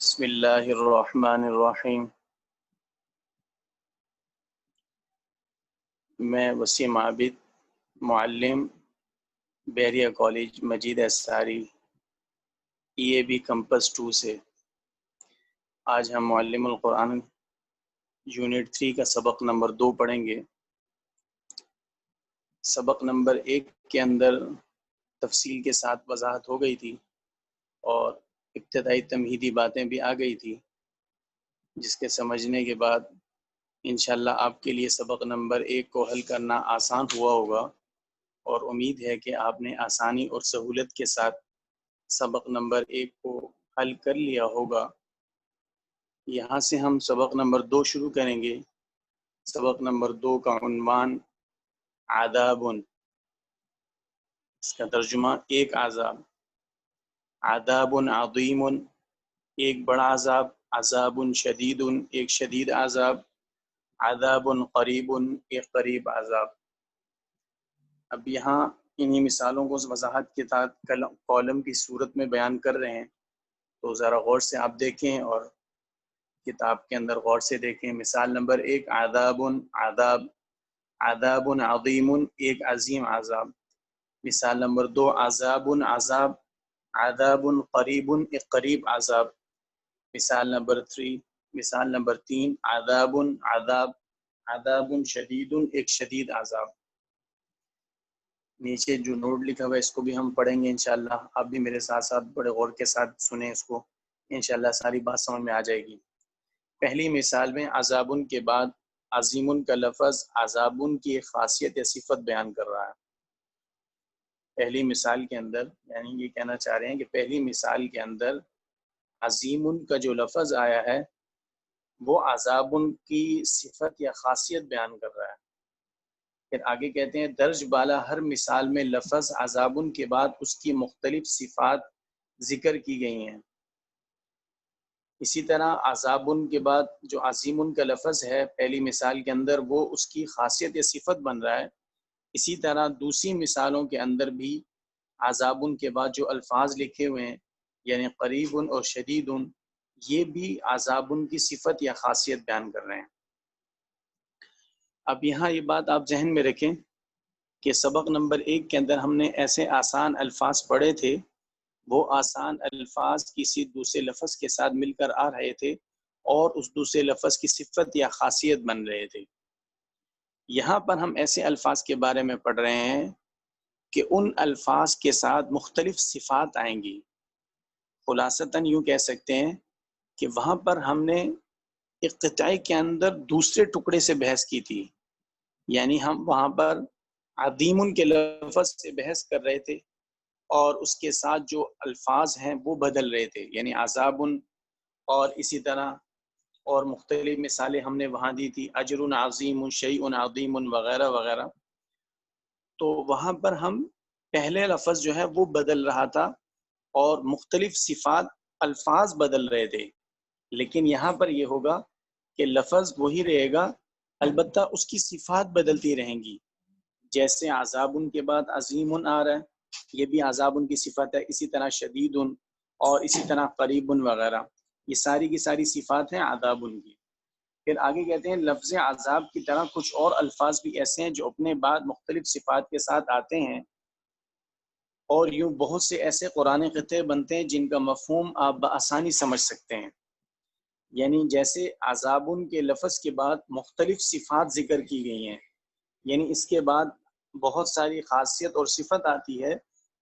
بسم اللہ الرحمن الرحیم۔ میں وسیم عابد، معلم، بحریہ کالج مجید انصاری، EAB کمپس 2 سے۔ آج ہم معلم القرآن یونٹ 3 کا سبق نمبر 2 پڑھیں گے۔ سبق نمبر 1 کے اندر تفصیل کے ساتھ وضاحت ہو گئی تھی اور ابتدائی تمہیدی باتیں بھی آ گئی تھی، جس کے سمجھنے کے بعد انشاءاللہ آپ کے لیے سبق نمبر 1 کو حل کرنا آسان ہوا ہوگا، اور امید ہے کہ آپ نے آسانی اور سہولت کے ساتھ سبق نمبر 1 کو حل کر لیا ہوگا۔ یہاں سے ہم سبق نمبر 2 شروع کریں گے۔ سبق نمبر 2 کا عنوان عذاب، اس کا ترجمہ ایک عذاب، عذاب عظیم ایک بڑا عذاب، عذاب شدید ایک شدید عذاب، عذاب قریب ایک قریب عذاب۔ اب یہاں انہی مثالوں کو وضاحت کے ساتھ کالم کی صورت میں بیان کر رہے ہیں، تو ذرا غور سے آپ دیکھیں اور کتاب کے اندر غور سے دیکھیں۔ مثال نمبر 1 عذاب عذاب، عذاب عظیم ایک عظیم عذاب۔ مثال نمبر 2 عذاب عذاب، عذاب قریب ایک قریب عذاب۔ مثال نمبر 3 عذاب عذاب، عذاب شدید ایک شدید عذاب۔ نیچے جو نوٹ لکھا ہوا ہے اس کو بھی ہم پڑھیں گے انشاءاللہ۔ آپ بھی میرے ساتھ ساتھ بڑے غور کے ساتھ سنیں اس کو، انشاءاللہ ساری بات سمجھ میں آ جائے گی۔ پہلی مثال میں عذابن کے بعد عظیمن کا لفظ عذابن کی ایک خاصیت یا صفت بیان کر رہا ہے۔ پہلی مثال کے اندر یعنی یہ کہنا چاہ رہے ہیں کہ پہلی مثال کے اندر عظیمن کا جو لفظ آیا ہے وہ عذابن کی صفت یا خاصیت بیان کر رہا ہے۔ پھر آگے کہتے ہیں درج بالا ہر مثال میں لفظ عذابن کے بعد اس کی مختلف صفات ذکر کی گئی ہیں۔ اسی طرح عذابن کے بعد جو عظیمن کا لفظ ہے پہلی مثال کے اندر وہ اس کی خاصیت یا صفت بن رہا ہے۔ اسی طرح دوسری مثالوں کے اندر بھی عذابن کے بعد جو الفاظ لکھے ہوئے ہیں یعنی قریب اور شدید، یہ بھی عذابن کی صفت یا خاصیت بیان کر رہے ہیں۔ اب یہاں یہ بات آپ ذہن میں رکھیں کہ سبق نمبر 1 کے اندر ہم نے ایسے آسان الفاظ پڑھے تھے، وہ آسان الفاظ کسی دوسرے لفظ کے ساتھ مل کر آ رہے تھے اور اس دوسرے لفظ کی صفت یا خاصیت بن رہے تھے۔ یہاں پر ہم ایسے الفاظ کے بارے میں پڑھ رہے ہیں کہ ان الفاظ کے ساتھ مختلف صفات آئیں گی۔ خلاصتاً یوں کہہ سکتے ہیں کہ وہاں پر ہم نے اقتدائی کے اندر دوسرے ٹکڑے سے بحث کی تھی، یعنی ہم وہاں پر عظیم کے لفظ سے بحث کر رہے تھے اور اس کے ساتھ جو الفاظ ہیں وہ بدل رہے تھے، یعنی عذاب، اور اسی طرح اور مختلف مثالیں ہم نے وہاں دی تھی، اجر عظیم، شیء عظیم وغیرہ وغیرہ۔ تو وہاں پر ہم پہلے لفظ جو ہے وہ بدل رہا تھا اور مختلف صفات الفاظ بدل رہے تھے، لیکن یہاں پر یہ ہوگا کہ لفظ وہی رہے گا، البتہ اس کی صفات بدلتی رہیں گی۔ جیسے عذاب کے بعد عظیم آ رہا ہے، یہ بھی عذاب کی صفت ہے، اسی طرح شدید اور اسی طرح قریب وغیرہ، یہ ساری کی ساری صفات ہیں عذاب کی۔ پھر آگے کہتے ہیں لفظ عذاب کی طرح کچھ اور الفاظ بھی ایسے ہیں جو اپنے بعد مختلف صفات کے ساتھ آتے ہیں، اور یوں بہت سے ایسے قرآن قطعے بنتے ہیں جن کا مفہوم آپ بآسانی سمجھ سکتے ہیں۔ یعنی جیسے عذابن کے لفظ کے بعد مختلف صفات ذکر کی گئی ہیں، یعنی اس کے بعد بہت ساری خاصیت اور صفت آتی ہے،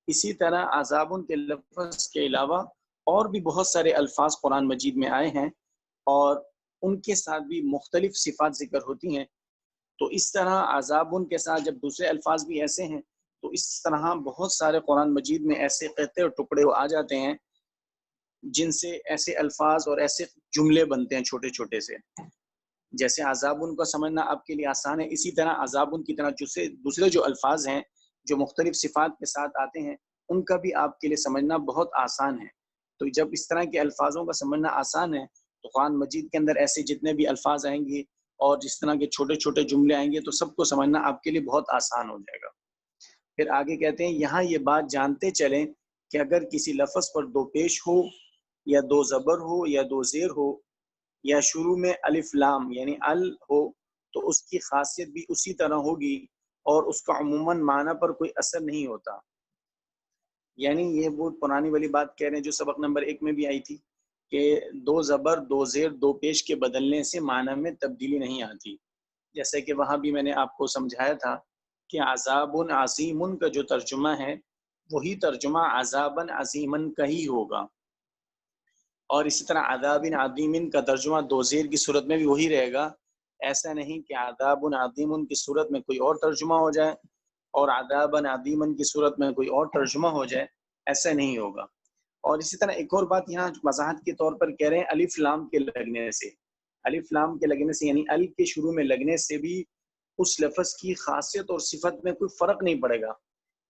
اسی طرح عذابن کے لفظ کے علاوہ اور بھی بہت سارے الفاظ قرآن مجید میں آئے ہیں اور ان کے ساتھ بھی مختلف صفات ذکر ہوتی ہیں۔ تو اس طرح عذابن کے ساتھ جب دوسرے الفاظ بھی ایسے ہیں تو اس طرح بہت سارے قرآن مجید میں ایسے قطعے اور ٹکڑے آ جاتے ہیں جن سے ایسے الفاظ اور ایسے جملے بنتے ہیں چھوٹے چھوٹے سے۔ جیسے عذابن کو سمجھنا آپ کے لیے آسان ہے، اسی طرح عذابن کی طرح دوسرے جو الفاظ ہیں جو مختلف صفات کے ساتھ آتے ہیں ان کا بھی آپ کے لیے سمجھنا بہت آسان ہے۔ تو جب اس طرح کے الفاظوں کا سمجھنا آسان ہے تو قرآن مجید کے اندر ایسے جتنے بھی الفاظ آئیں گے اور جس طرح کے چھوٹے چھوٹے جملے آئیں گے تو سب کو سمجھنا آپ کے لیے بہت آسان ہو جائے گا۔ پھر آگے کہتے ہیں یہاں یہ بات جانتے چلیں کہ اگر کسی لفظ پر دو پیش ہو یا دو زبر ہو یا دو زیر ہو یا شروع میں الف لام یعنی ال ہو تو اس کی خاصیت بھی اسی طرح ہوگی اور اس کا عموماً معنی پر کوئی اثر نہیں ہوتا. یعنی یہ وہ پرانی والی بات کہہ رہے ہیں جو سبق نمبر 1 میں بھی آئی تھی کہ دو زبر دو زیر دو پیش کے بدلنے سے معنی میں تبدیلی نہیں آتی. جیسے کہ وہاں بھی میں نے آپ کو سمجھایا تھا کہ عذاب عظیم کا جو ترجمہ ہے وہی ترجمہ عذاب عظیمن کا ہی ہوگا، اور اسی طرح عذاب عظیم کا ترجمہ دو زیر کی صورت میں بھی وہی رہے گا. ایسا نہیں کہ عذاب عظیم کی صورت میں کوئی اور ترجمہ ہو جائے اور عذاب عظیم کی صورت میں کوئی اور ترجمہ ہو جائے، ایسا نہیں ہوگا. اور اسی طرح ایک اور بات یہاں وضاحت کے طور پر کہہ رہے ہیں الف لام کے لگنے سے. الف لام کے لگنے سے یعنی ال کے شروع میں لگنے سے بھی اس لفظ کی خاصیت اور صفت میں کوئی فرق نہیں پڑے گا.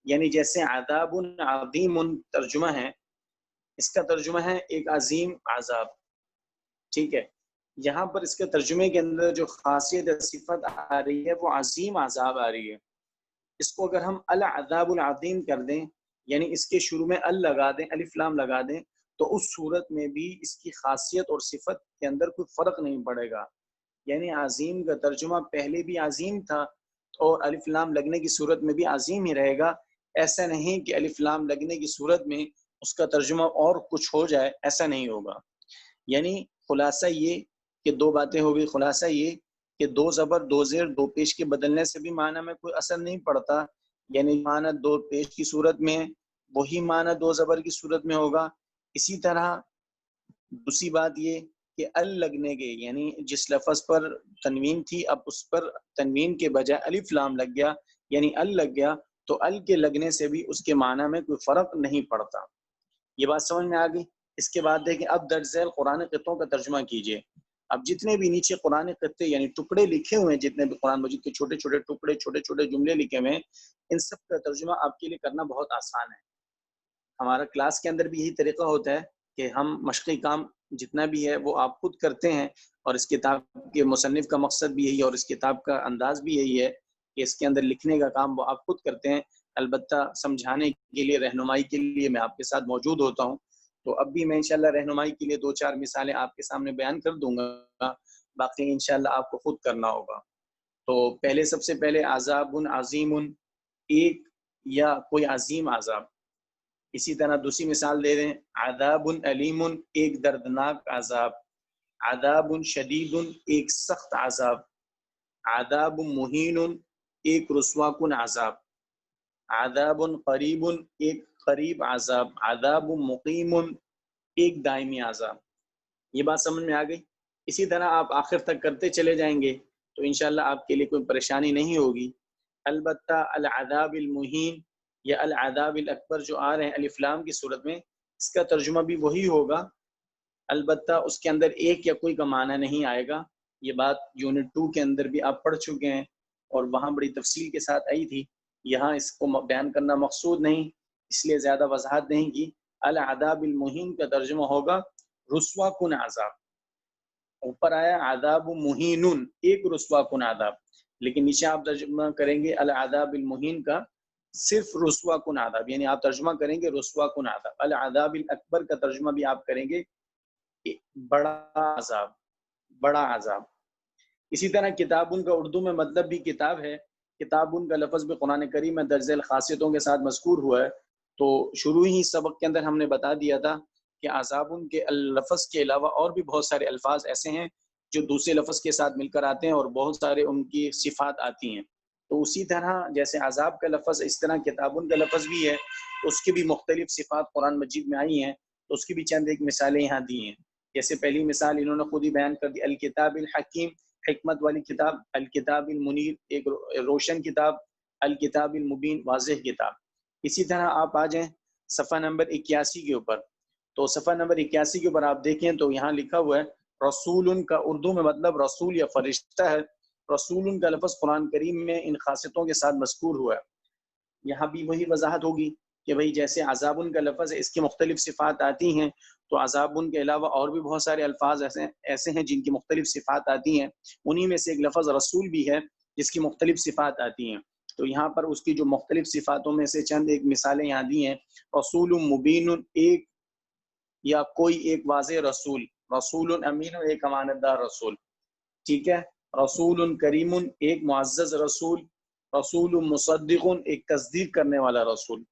یعنی جیسے عذاب عظیم ترجمہ ہے، اس کا ترجمہ ہے ایک عظیم عذاب، ٹھیک ہے. یہاں پر اس کے ترجمے کے اندر جو خاصیت صفت آ رہی ہے وہ عظیم عذاب آ رہی ہے. اس کو اگر ہم العذاب العظیم کر دیں یعنی اس کے شروع میں ال لگا دیں، الف لام لگا دیں، تو اس صورت میں بھی اس کی خاصیت اور صفت کے اندر کوئی فرق نہیں پڑے گا. یعنی عظیم کا ترجمہ پہلے بھی عظیم تھا اور الف لام لگنے کی صورت میں بھی عظیم ہی رہے گا. ایسا نہیں کہ الف لام لگنے کی صورت میں اس کا ترجمہ اور کچھ ہو جائے، ایسا نہیں ہوگا. یعنی خلاصہ یہ کہ دو باتیں ہو گئی. خلاصہ یہ کہ دو زبر دو زیر دو پیش کے بدلنے سے بھی معنی میں کوئی اثر نہیں پڑتا، یعنی معنی دو پیش کی صورت میں وہی معنی دو زبر کی صورت میں ہوگا. اسی طرح دوسری بات یہ کہ ال لگنے کے یعنی جس لفظ پر تنوین تھی اب اس پر تنوین کے بجائے الف لام لگ گیا یعنی ال لگ گیا، تو ال کے لگنے سے بھی اس کے معنی میں کوئی فرق نہیں پڑتا. یہ بات سمجھ میں آ گئی. اس کے بعد دیکھیں اب درج ذیل قرآن قطعوں کا ترجمہ کیجئے. اب جتنے بھی نیچے قرآن قطعے یعنی ٹکڑے لکھے ہوئے ہیں، جتنے بھی قرآن مجید کے چھوٹے چھوٹے ٹکڑے چھوٹے چھوٹے جملے لکھے ہوئے ہیں، ان سب کا ترجمہ آپ کے لیے کرنا بہت آسان ہے. ہمارا کلاس کے اندر بھی یہی طریقہ ہوتا ہے کہ ہم مشقی کام جتنا بھی ہے وہ آپ خود کرتے ہیں، اور اس کتاب کے مصنف کا مقصد بھی یہی ہے اور اس کتاب کا انداز بھی یہی ہے کہ اس کے اندر لکھنے کا کام وہ آپ خود کرتے ہیں. البتہ سمجھانے کے لیے رہنمائی کے لیے میں آپ کے ساتھ موجود ہوتا ہوں. تو اب بھی میں انشاءاللہ رہنمائی کے لیے 2-4 مثالیں آپ کے سامنے بیان کر دوں گا، باقی انشاءاللہ آپ کو خود کرنا ہوگا. تو پہلے سب سے پہلے عذاب عظیم، ایک یا کوئی عظیم عذاب. اسی طرح دوسری مثال دے دیں عذاب علیم، ایک دردناک عذاب. عذاب شدید، ایک سخت عذاب. عذاب مہین، ایک رسوا کن عذاب. عذاب قریب، ایک قریب عذاب. عذاب مقیم، ایک دائمی عذاب. یہ بات سمجھ میں آ گئی. اسی طرح آپ آخر تک کرتے چلے جائیں گے تو انشاءاللہ آپ کے لیے کوئی پریشانی نہیں ہوگی. البتہ العذاب المہین یا العذاب الاکبر جو آ رہے ہیں الف لام کی صورت میں، اس کا ترجمہ بھی وہی ہوگا، البتہ اس کے اندر ایک یا کوئی کا معنی نہیں آئے گا. یہ بات یونٹ 2 کے اندر بھی آپ پڑھ چکے ہیں اور وہاں بڑی تفصیل کے ساتھ آئی تھی. یہاں اس کو بیان کرنا مقصود نہیں، اس لیے زیادہ وضاحت نہیں کی. العذاب المہین کا ترجمہ ہوگا رسوا کن عذاب. اوپر آیا عذاب مہین، ایک رسوا کن عذاب، لیکن نیچے آپ ترجمہ کریں گے العذاب المہین کا صرف رسوا کن عذاب، یعنی آپ ترجمہ کریں گے رسوا کن عذاب. العذاب الاکبر کا ترجمہ بھی آپ کریں گے بڑا عذاب، بڑا عذاب. اسی طرح کتابن کا اردو میں مطلب بھی کتاب ہے. کتابن کا لفظ بھی قرآن کریم میں درج ذیل خاصیتوں کے ساتھ مذکور ہوا ہے. تو شروع ہی سبق کے اندر ہم نے بتا دیا تھا کہ عذابن کے لفظ کے علاوہ اور بھی بہت سارے الفاظ ایسے ہیں جو دوسرے لفظ کے ساتھ مل کر آتے ہیں اور بہت سارے ان کی صفات آتی ہیں. تو اسی طرح جیسے عذاب کا لفظ اس طرح کتابن کا لفظ بھی ہے، اس کی بھی مختلف صفات قرآن مجید میں آئی ہیں. تو اس کی بھی چند ایک مثالیں یہاں دی ہیں. جیسے پہلی مثال انہوں نے خود ہی بیان کر دی، الکتاب الحکیم، حکمت والی کتاب. الکتاب المنیر، ایک روشن کتاب. الکتاب المبین، واضح کتاب. اسی طرح آپ آ جائیں صفحہ نمبر 81 کے اوپر. تو صفحہ نمبر 81 کے اوپر آپ دیکھیں تو یہاں لکھا ہوا ہے رسول کا اردو میں مطلب رسول یا فرشتہ ہے. رسول کا لفظ قرآن کریم میں ان خاصیتوں کے ساتھ مذکور ہوا ہے. یہاں بھی وہی وضاحت ہوگی کہ بھئی جیسے عذابن کا لفظ ہے، اس کی مختلف صفات آتی ہیں، تو عذابن کے علاوہ اور بھی بہت سارے الفاظ ایسے ہیں جن کی مختلف صفات آتی ہیں. انہی میں سے ایک لفظ رسول بھی ہے جس کی مختلف صفات آتی ہیں. تو یہاں پر اس کی جو مختلف صفاتوں میں سے چند ایک مثالیں یہاں دی ہیں. رسول مبین، ایک یا کوئی ایک واضح رسول، رسول امین ایک امانت دار رسول، ٹھیک ہے، رسول کریم ایک معزز رسول، رسول مصدق ایک تصدیق کرنے والا رسول۔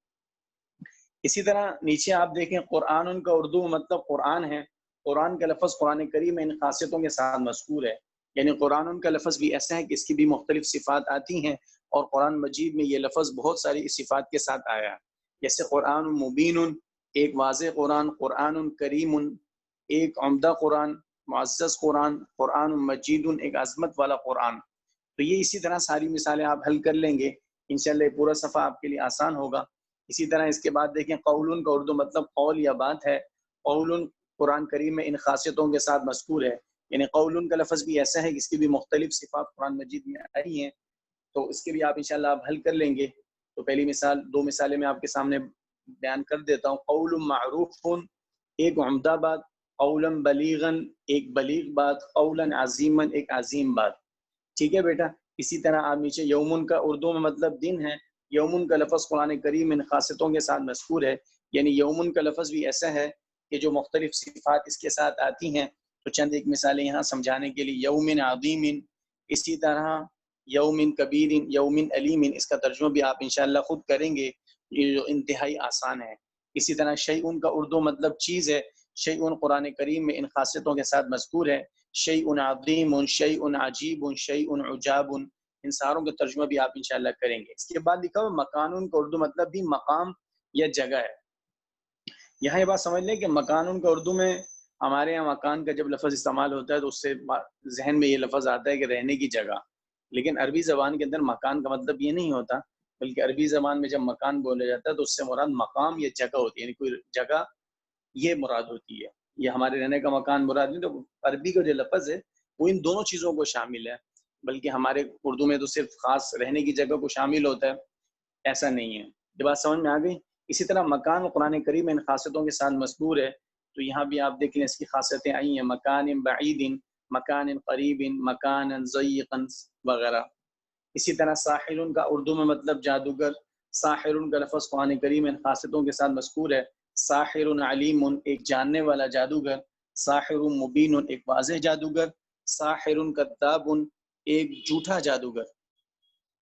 اسی طرح نیچے آپ دیکھیں قرآن کا اردو مطلب قرآن ہے، قرآن کا لفظ قرآن کریم میں ان خاصیتوں کے ساتھ مذکور ہے، یعنی قرآن کا لفظ بھی ایسا ہے کہ اس کی بھی مختلف صفات آتی ہیں، اور قرآن مجید میں یہ لفظ بہت ساری صفات کے ساتھ آیا ہے، جیسے قرآن مبین ایک واضح قرآن، قرآن کریم ایک عمدہ قرآن، معزز قرآن، قرآن مجید ایک عظمت والا قرآن۔ تو یہ اسی طرح ساری مثالیں آپ حل کر لیں گے، انشاءاللہ یہ پورا صفحہ آپ کے لیے آسان ہوگا۔ اسی طرح اس کے بعد دیکھیں قول کا اردو مطلب قول یا بات ہے، قول قرآن کریم میں ان خاصیتوں کے ساتھ مذکور ہے، یعنی قول کا لفظ بھی ایسا ہے کہ اس کی بھی مختلف صفات قرآن مجید میں آئی ہیں، تو اس کے بھی آپ انشاءاللہ آپ حل کر لیں گے۔ تو پہلی مثال، دو مثالیں میں آپ کے سامنے بیان کر دیتا ہوں۔ قول معروف ایک عمدہ بات، قولا بلیغا ایک بلیغ بات، قولا عظیما ایک عظیم بات، ٹھیک ہے بیٹا۔ اسی طرح آپ نیچے یومن کا اردو میں مطلب دن ہے، یومن کا لفظ قرآن کریم ان خاصیتوں کے ساتھ مذکور ہے، یعنی یومن کا لفظ بھی ایسا ہے کہ جو مختلف صفات اس کے ساتھ آتی ہیں۔ تو چند ایک مثالیں یہاں سمجھانے کے لیے، یومن عظیم، اسی طرح یومن کبیر، یومن علیم، اس کا ترجمہ بھی آپ انشاءاللہ خود کریں گے، یہ جو انتہائی آسان ہے۔ اسی طرح شیئن کا اردو مطلب چیز ہے، شیئن قرآن کریم میں ان خاصیتوں کے ساتھ مذکور ہے، شیئن عظیم، شیئن عجیب، شیئن عجاب، ان ساروں کا ترجمہ بھی آپ انشاءاللہ کریں گے۔ اس کے بعد لکھا ہوا مکان کا اردو مطلب بھی مقام یا جگہ ہے۔ یہاں یہ بات سمجھ لیں کہ مکان کا اردو میں ہمارے یہاں مکان کا جب لفظ استعمال ہوتا ہے تو اس سے ذہن میں یہ لفظ آتا ہے کہ رہنے کی جگہ، لیکن عربی زبان کے اندر مکان کا مطلب یہ نہیں ہوتا، بلکہ عربی زبان میں جب مکان بولا جاتا ہے تو اس سے مراد مقام یا جگہ ہوتی ہے، یعنی کوئی جگہ یہ مراد ہوتی ہے، یہ ہمارے رہنے کا مکان مراد نہیں۔ تو عربی کا جو لفظ ہے وہ ان دونوں چیزوں کو شامل ہے، بلکہ ہمارے اردو میں تو صرف خاص رہنے کی جگہ کو شامل ہوتا ہے، ایسا نہیں ہے۔ یہ بات سمجھ میں آ گئی؟ اسی طرح مکان قرآن کریم ان خاصیتوں کے ساتھ مذکور ہے، تو یہاں بھی آپ دیکھ لیں اس کی خاصیتیں آئی ہیں، مکان بعید، مکان قریب، مکان ضیق وغیرہ۔ اسی طرح ساحر کا اردو میں مطلب جادوگر، ساحر کا لفظ قرآن کریم ان خاصیتوں کے ساتھ مذکور ہے، ساحر علیم ایک جاننے والا جادوگر، ساحر مبین ایک واضح جادوگر، ساحر کذاب ایک جھوٹا جادوگر۔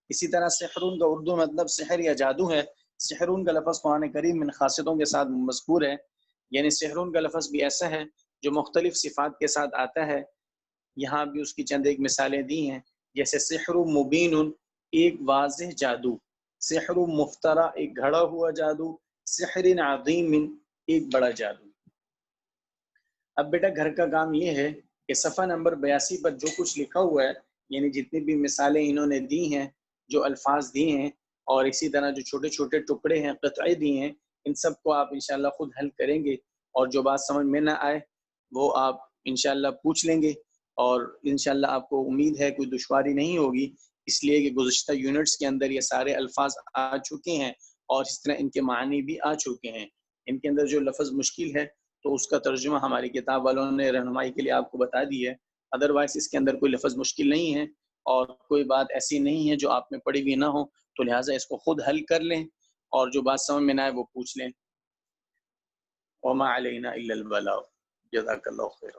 اسی طرح سحر کا اردو مطلب سحر یا جادو ہے، سحر کا لفظ قرآن کریم ان خاصیتوں کے ساتھ مذکور ہے، یعنی سحر کا لفظ بھی ایسا ہے جو مختلف صفات کے ساتھ آتا ہے۔ یہاں بھی اس کی چند ایک مثالیں دی ہیں، جیسے سحر مبین ایک واضح جادو، سحر مفترا ایک گھڑا ہوا جادو، سحر عظیم ایک بڑا جادو۔ اب بیٹا گھر کا کام یہ ہے کہ صفحہ نمبر 82 پر جو کچھ لکھا ہوا ہے، یعنی جتنی بھی مثالیں انہوں نے دی ہیں، جو الفاظ دیے ہیں، اور اسی طرح جو چھوٹے چھوٹے ٹکڑے ہیں، قطعے دی ہیں، ان سب کو آپ انشاءاللہ خود حل کریں گے، اور جو بات سمجھ میں نہ آئے وہ آپ انشاءاللہ پوچھ لیں گے، اور انشاءاللہ آپ کو امید ہے کوئی دشواری نہیں ہوگی، اس لیے کہ گزشتہ یونٹس کے اندر یہ سارے الفاظ آ چکے ہیں، اور اس طرح ان کے معنی بھی آ چکے ہیں۔ ان کے اندر جو لفظ مشکل ہے تو اس کا ترجمہ ہماری کتاب والوں نے رہنمائی کے لیے آپ کو بتا دی ہے، ادروائز اس کے اندر کوئی لفظ مشکل نہیں ہے، اور کوئی بات ایسی نہیں ہے جو آپ میں پڑھی ہوئی نہ ہو، تو لہٰذا اس کو خود حل کر لیں، اور جو بات سمجھ میں نہ آئے وہ پوچھ لیں۔ وما علینا الا البلاغ۔ جزاک اللہ خیر۔